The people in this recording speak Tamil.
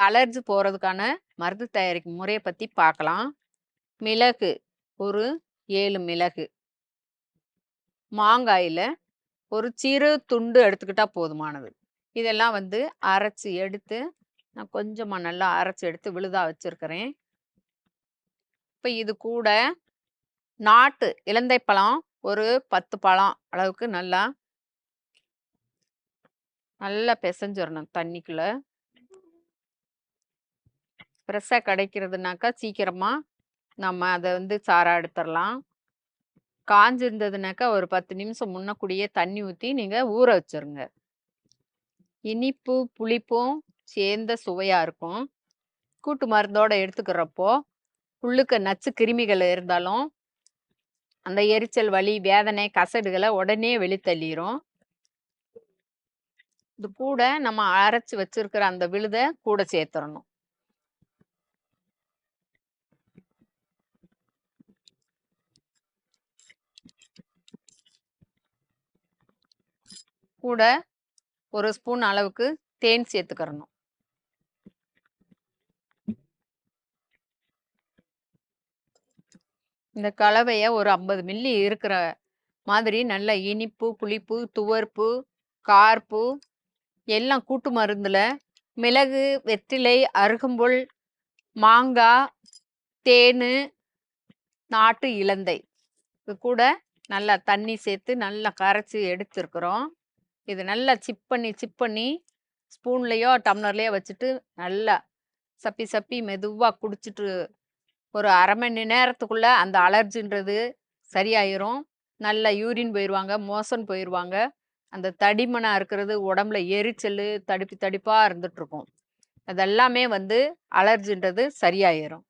அலர்ஜி போறதுக்கான மருந்து தயாரிக்கும் முறைய பத்தி பார்க்கலாம். மிளகு ஒரு 7 மிளகு. மாங்காயில ஒரு சிறு துண்டு எடுத்துக்கிட்டா போதுமானது. இதெல்லாம் வந்து அரைச்சு எடுத்து, நான் கொஞ்சமா நல்லா அரைச்சு எடுத்து விழுதா வச்சிருக்கிறேன். இப்ப இது கூட நாட்டு இலந்தை பழம் ஒரு 10 பழம் அளவுக்கு நல்லா நல்லா பெசஞ்சிரணும் தண்ணிக்குள்ள. ஃப்ரெஷ்ஷா கிடைக்கிறதுனாக்கா சீக்கிரமா நம்ம அத வந்து சாறா எடுத்துறலாம். காஞ்சிருந்ததுனாக்கா ஒரு 10 நிமிஷம் முன்னக்கூடியே தண்ணி ஊத்தி நீங்க ஊற வச்சுருங்க. இனிப்பு, புளிப்பும் சேர்ந்த சுவையா இருக்கும். கூட்டு மருந்தோட எடுத்துக்கிறப்போ, உள்ளுக்க நச்சு கிருமிகள் இருந்தாலும், அந்த எரிச்சல், வலி, வேதனை, கசடுகள உடனே வெளித்தள்ளிரும். இது கூட நம்ம அரைச்சு வச்சிருக்கிற அந்த விழுத கூட சேர்த்துறணும். கூட 1 ஸ்பூன் அளவுக்கு தேன் சேர்த்துக்கிறணும். இந்த கலவைய ஒரு 50 மில்லி இருக்கிற மாதிரி நல்ல இனிப்பு, புளிப்பு, துவர்ப்பு, கார்ப்பு எல்லாம் கூட்டு மருந்துல மிளகு, வெற்றிலை, அருகம்புல், மாங்கா, தேனு, நாட்டு இலந்தை இது கூட நல்லா தண்ணி சேர்த்து நல்லா கரைச்சு எடுத்துருக்குறோம். இது நல்லா சிப் பண்ணி ஸ்பூன்லயோ, டம்ளர்லயோ வச்சுட்டு நல்லா சப்பி சப்பி மெதுவா குடிச்சிட்டு ஒரு 1/2 மணி நேரத்துக்குள்ள அந்த அலர்ஜின்றது சரியாயிரும். நல்லா யூரின் போயிருவாங்க, மோஷன் போயிருவாங்க. அந்த தடிமனா இருக்கிறது உடம்புல எரிச்சலு, தடிப்பு தடிப்பா இருந்துட்டுருக்கும். அதெல்லாமே வந்து அலர்ஜின்றது சரியாயிரும்.